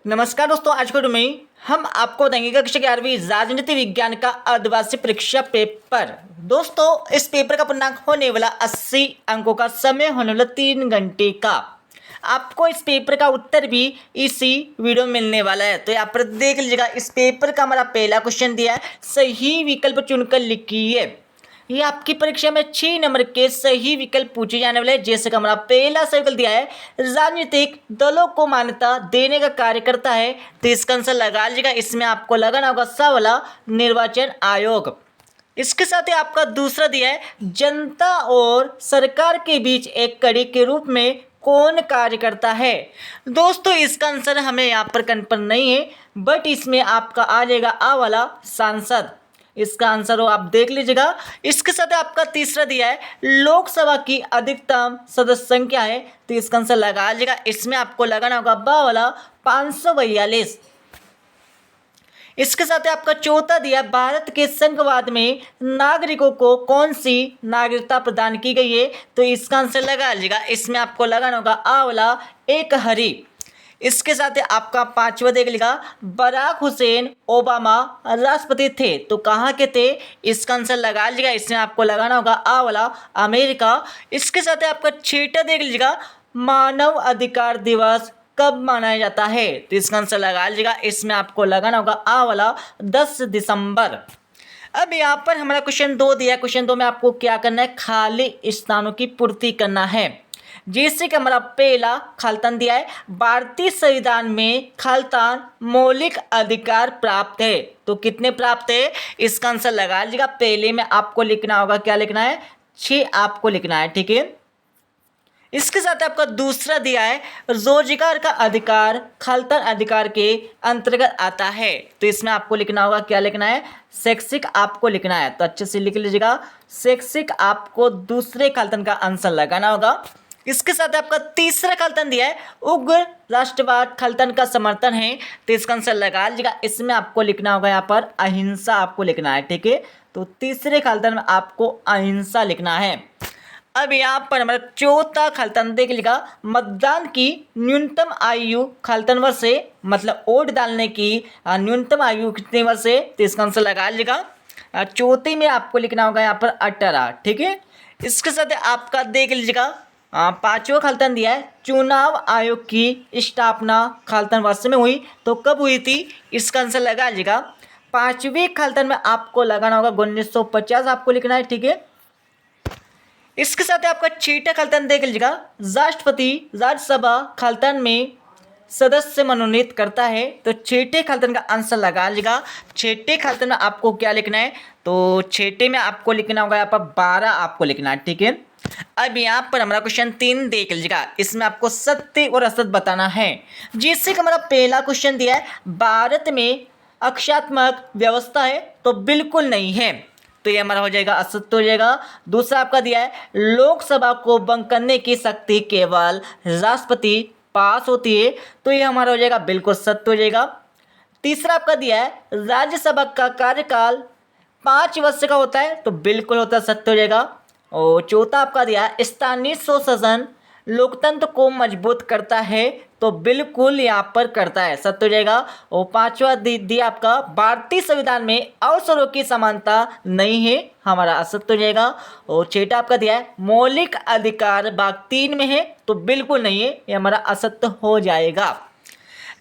नमस्कार दोस्तों, आज के वीडियो में हम आपको बताएंगे कक्षा 11वीं राजनीति विज्ञान का अर्धवार्षिक परीक्षा पेपर। दोस्तों, इस पेपर का पूर्णांक होने वाला 80 अंकों का, समय होने वाला 3 घंटे का। आपको इस पेपर का उत्तर भी इसी वीडियो में मिलने वाला है, तो यहाँ पर देख लीजिएगा। इस पेपर का हमारा पहला क्वेश्चन दिया है, सही विकल्प चुनकर लिखिए। ये आपकी परीक्षा में 6 नंबर के सही विकल्प पूछे जाने वाले हैं। जैसे कि हमारा पहला सही विकल्प दिया है, राजनीतिक दलों को मान्यता देने का कार्य करता है, तो इसका आंसर लगा लीजिएगा। इसमें आपको लगाना होगा सा वाला, निर्वाचन आयोग। इसके साथ ही आपका दूसरा दिया है, जनता और सरकार के बीच एक कड़ी के रूप में कौन कार्य करता है। दोस्तों, इसका आंसर हमें यहाँ पर कन्फर्म नहीं है, बट इसमें आपका आ जाएगा आ वाला, सांसद। इसका आंसर हो आप देख लीजिएगा। इसके साथ आपका तीसरा दिया है, लोकसभा की अधिकतम सदस्य संख्या है, तो इसका आंसर लगा लीजिएगा। इसमें आपको लगाना होगा बा वाला, 542। इसके साथ आपका चौथा दिया, भारत के संघवाद में नागरिकों को कौन सी नागरिकता प्रदान की गई है, तो इसका आंसर लगा लीजिएगा। इसमें आपको लगाना होगा आ वाला, एक हरी। इसके साथ आपका पांचवा देख लीजिएगा, बराक हुसैन ओबामा राष्ट्रपति थे, तो कहाँ के थे, इसका आंसर लगा लीजिएगा। इसमें आपको लगाना होगा आ वाला, अमेरिका। इसके साथ आपका छठा देख लीजिएगा, मानव अधिकार दिवस कब मनाया जाता है, तो इसका आंसर लगा लीजिएगा। इसमें आपको लगाना होगा आ वाला, 10 दिसंबर। अब यहाँ पर हमारा क्वेश्चन 2 दिया है। क्वेश्चन 2 में आपको क्या करना है, खाली स्थानों की पूर्ति करना है। जैसे कि हमारा पहला खालिस्तान दिया है, भारतीय संविधान में खालिस्तान मौलिक अधिकार प्राप्त है, तो कितने प्राप्त है, इसका आंसर लगा लीजिएगा। पहले में आपको लिखना होगा, क्या लिखना है, 6 आपको लिखना है, ठीक है। इसके साथ आपका दूसरा दिया है, रोजगार का अधिकार खालिस्तान अधिकार के अंतर्गत आता है, तो इसमें आपको लिखना होगा, क्या लिखना है, शैक्षिक आपको लिखना है, तो अच्छे से लिख लीजिएगा। शैक्षिक आपको दूसरे खालिस्तान का आंसर लगाना होगा। इसके साथ आपका तीसरा खालिस्तान दिया है, उग्र राष्ट्रवाद खालिस्तान का समर्थन है, तो इसका आंसर लगा लीजिएगा। इसमें आपको लिखना होगा यहाँ पर अहिंसा आपको लिखना है, ठीक है। तो तीसरे खालिस्तान में आपको अहिंसा लिखना है। अब यहाँ पर हमारा चौथा खालिस्तान देख लीजिएगा, मतदान की न्यूनतम आयु खालिस्तान वर्ष से, मतलब वोट डालने की न्यूनतम आयु कितने वर्ष है, तो इसका आंसर लगा लीजिएगा। चौथे में आपको लिखना होगा यहाँ पर 18, ठीक है। इसके साथ आपका देख लीजिएगा, पांचवा खालिस्तान दिया है, चुनाव आयोग की स्थापना खालिस्तान वर्ष में हुई, तो कब हुई थी, इसका आंसर लगा लीजिएगा। पांचवें खालिस्तान में आपको लगाना होगा 1950 आपको लिखना है, ठीक है। इसके साथ आपका छठा खालिस्तान देख लीजिएगा, राष्ट्रपति राज्यसभा खालिस्तान में सदस्य मनोनीत करता है, तो छठे खालिस्तान का आंसर लगा लीजिएगा। छठे खालिस्तान में आपको क्या लिखना है, तो छठे में आपको लिखना होगा यहाँ पर 12 आपको लिखना है, ठीक है। अब यहाँ पर हमारा क्वेश्चन 3 देख लीजिएगा। इसमें आपको सत्य और असत्य बताना है। जिससे कि हमारा पहला क्वेश्चन दिया है, भारत में अक्षात्मक व्यवस्था है, तो बिल्कुल नहीं है, तो ये हमारा हो जाएगा असत्य हो जाएगा। दूसरा आपका दिया है, लोकसभा को भंग करने की शक्ति केवल राष्ट्रपति पास होती है, तो ये हमारा हो जाएगा बिल्कुल सत्य हो जाएगा। तीसरा आपका दिया है, राज्यसभा का कार्यकाल 5 वर्ष का होता है, तो बिल्कुल होता है, सत्य हो जाएगा। और चौथा आपका दिया है, स्थानीय स्वशासन लोकतंत्र को मजबूत करता है, तो बिल्कुल यहाँ पर करता है, सत्य हो जाएगा। और पांचवा दिया आपका, भारतीय संविधान में अवसरों की समानता नहीं है, हमारा असत्य हो जाएगा। और छठा आपका दिया है, मौलिक अधिकार भाग 3 में है, तो बिल्कुल नहीं है, ये हमारा असत्य हो जाएगा।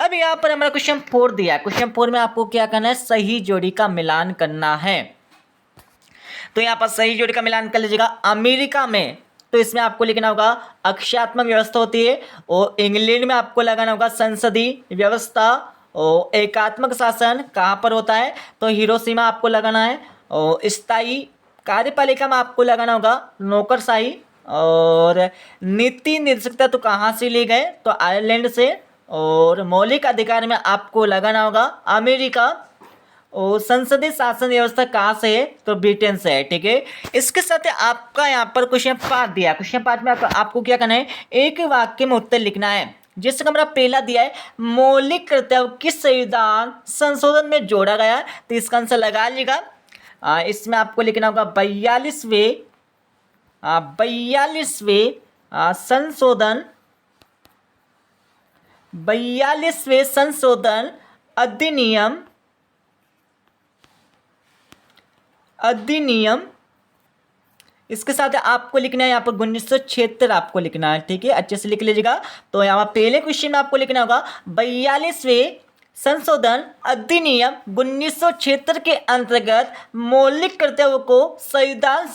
अब यहाँ पर हमारा क्वेश्चन 4 दिया है। क्वेश्चन 4 में आपको क्या करना है, सही जोड़ी का मिलान करना है, तो यहाँ पर सही जोड़ी का मिलान कर लीजिएगा। अमेरिका में, तो इसमें आपको लिखना होगा अक्षात्मक व्यवस्था होती है, और इंग्लैंड में आपको लगाना होगा संसदीय व्यवस्था, और एकात्मक शासन कहाँ पर होता है, तो हिरोशिमा आपको लगाना है। और स्थायी कार्यपालिका में आपको लगाना होगा नौकरशाही, और नीति निर्देशकता तो कहाँ से ली गए, तो आयरलैंड से। और मौलिक अधिकार में आपको लगाना होगा अमेरिका। और संसदीय शासन व्यवस्था कहाँ से है, तो ब्रिटेन से है, ठीक है। इसके साथ आपका यहाँ पर क्वेश्चन 5 दिया। क्वेश्चन 5 में आपको क्या करना है, एक वाक्य में उत्तर लिखना है। जैसे कि हमारा पहला दिया है, मौलिक कर्तव्य किस संविधान संशोधन में जोड़ा गया है, तो इसका आंसर लगा लीजिएगा। इसमें आपको लिखना होगा 42वें संशोधन 42वें संशोधन अधिनियम इसके साथ आपको लिखना है यहाँ पर 1976 आपको लिखना है, ठीक है, अच्छे से लिख लीजिएगा। तो यहाँ पहले क्वेश्चन में आपको लिखना होगा 42वें संशोधन अधिनियम 1976 के अंतर्गत मौलिक कर्तव्यों को संविधान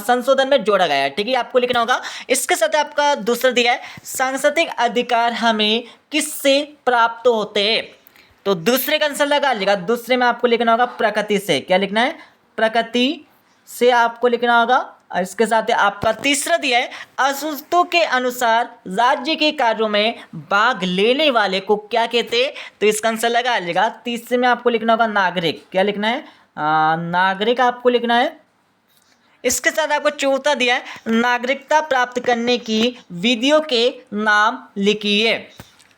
संशोधन में जोड़ा गया है, ठीक है, आपको लिखना होगा। इसके साथ आपका दूसरा दिया है सांसदिक अधिकार हमें किससे प्राप्त होते हैं, तो दूसरे का आंसर लगा लीजिएगा। दूसरे में आपको लिखना होगा प्रकृति से, क्या लिखना है, प्रकृति से आपको लिखना होगा। और इसके साथ आपका तीसरा दिया है अनुसूचितों के अनुसार राज्य के कार्यों में भाग लेने वाले को क्या कहते हैं, तो इसका आंसर लगा लीजिएगा। तीसरे में आपको लिखना होगा नागरिक, क्या लिखना है, नागरिक आपको लिखना है। इसके साथ आपको चौथा दिया है नागरिकता प्राप्त करने की विधियों के नाम लिखिए,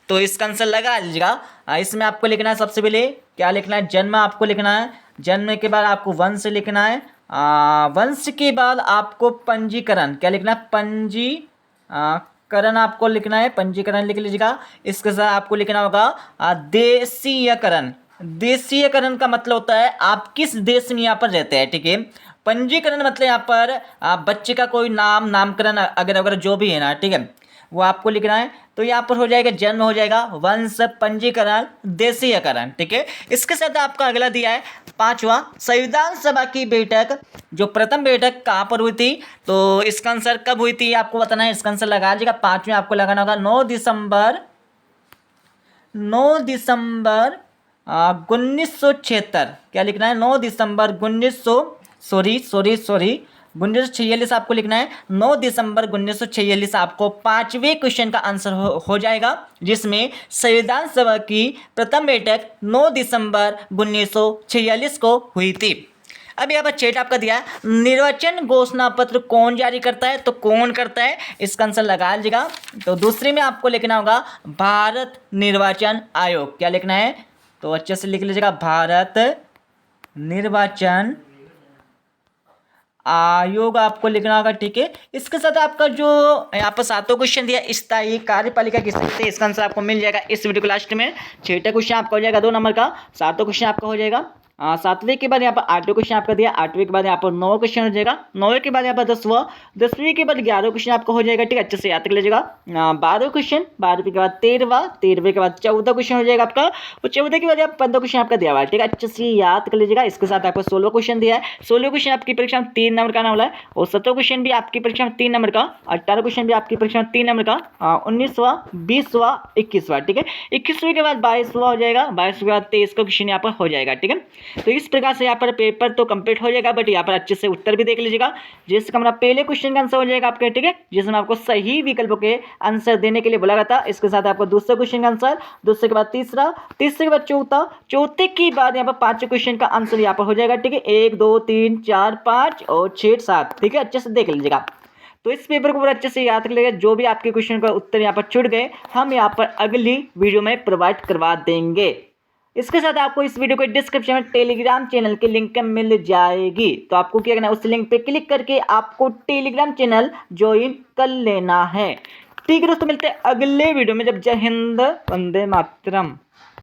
तो इसका आंसर लगा लीजिएगा। इसमें आपको लिखना है सबसे पहले क्या लिखना है, जन्म आपको लिखना है, जन्म के बाद आपको वंश लिखना है, वंश के बाद आपको पंजीकरण, क्या लिखना है, पंजीकरण आपको लिखना है, पंजीकरण लिख लीजिएगा। इसके साथ आपको लिखना होगा देशीयकरण, देशीयकरण का मतलब होता है आप किस देश में यहाँ पर रहते हैं, ठीक है। पंजीकरण मतलब यहाँ पर बच्चे का कोई नाम, नामकरण अगर जो भी है ना, ठीक है, वो आपको लिखना है। तो यहाँ पर हो जाएगा जन्म, हो जाएगा वंश, पंजीकरण, देशीयकरण, ठीक है। इसके साथ आपका अगला दिया है पांचवा संविधान सभा की बैठक, जो प्रथम बैठक कहाँ पर हुई थी, तो इसका आंसर कब हुई थी आपको बताना है। इसका आंसर लगा लीजिएगा, पांचवें आपको लगाना होगा 9 दिसंबर 1976, क्या लिखना है, 9 दिसंबर 1946 आपको लिखना है। 9 दिसंबर 1946 आपको पांचवें क्वेश्चन का आंसर हो जाएगा, जिसमें संविधान सभा की प्रथम बैठक 9 दिसंबर 1946 को हुई थी। अब यहाँ पर चेट आपका दिया है निर्वाचन घोषणा पत्र कौन जारी करता है, तो कौन करता है, इसका आंसर लगा लीजिएगा। तो दूसरे में आपको लिखना होगा भारत निर्वाचन आयोग, क्या लिखना है, तो अच्छे से लिख लीजिएगा, भारत निर्वाचन आयोग आपको लिखना होगा, ठीक है। इसके साथ आपका जो यहाँ पर सातों क्वेश्चन दिया स्थायी कार्यपालिका किससे होती है, इसका आंसर आपको मिल जाएगा इस वीडियो के लास्ट में। छठा क्वेश्चन आपका हो जाएगा 2 नंबर का, सातों क्वेश्चन आपका हो जाएगा। सातवें के बाद यहाँ पर आठवें क्वेश्चन आपका दिया, आठवें के बाद यहाँ पर 9वां क्वेश्चन हो जाएगा, 9वें के बाद यहाँ पर 10वां, 10वीं के बाद 11वां क्वेश्चन आपका हो जाएगा, ठीक है, अच्छे से याद कर लीजिएगा। 12वां क्वेश्चन, 12वीं के बाद 13वां, 13वें के बाद 14वां क्वेश्चन हो जाएगा आपका, और 14 के बाद यहाँ 15 क्वेश्चन आपका दिया हुआ है, ठीक है, अच्छे से याद कर लीजिएगा। इसके साथ आपको 16वां क्वेश्चन दिया है, 16वां क्वेश्चन आपकी परीक्षा में 3 नंबर का आने वाला है, और 17वां क्वेश्चन भी आपकी परीक्षा में 3 नंबर का, 18वां क्वेश्चन भी आपकी परीक्षा में 3 नंबर का, 19वां, 20वां, 21वां, ठीक है। 21वें के बाद 22वां हो जाएगा, 22वें के बाद 23 का क्वेश्चन यहाँ पर हो जाएगा, ठीक है। तो इस प्रकार से यहाँ पर पेपर तो कंप्लीट हो जाएगा, बट यहाँ पर अच्छे से उत्तर भी देख लीजिएगा, जिसका हमारा पहले क्वेश्चन का आंसर हो जाएगा आपके, ठीक है, जिसमें आपको सही विकल्पों के आंसर देने के लिए बोला गया था। इसके साथ आपको दूसरे क्वेश्चन का आंसर, दूसरे के बाद तीसरा, तीसरे के बाद चौथा, चौथे के बाद यहाँ पर पांचवें क्वेश्चन का आंसर यहाँ पर हो जाएगा, ठीक है, 1 2 3 4 5 और 6 7, ठीक है, अच्छे से देख लीजिएगा। तो इस पेपर को पूरा अच्छे से याद कर लीजिएगा, जो भी आपके क्वेश्चन का उत्तर यहाँ पर छूट गए हम यहाँ पर अगली वीडियो में प्रोवाइड करवा देंगे। इसके साथ आपको इस वीडियो के डिस्क्रिप्शन में टेलीग्राम चैनल की लिंक मिल जाएगी, तो आपको क्या करना है, उस लिंक पे क्लिक करके आपको टेलीग्राम चैनल ज्वाइन कर लेना है, ठीक है दोस्तों। मिलते हैं अगले वीडियो में, जब जय हिंद, वंदे मातरम।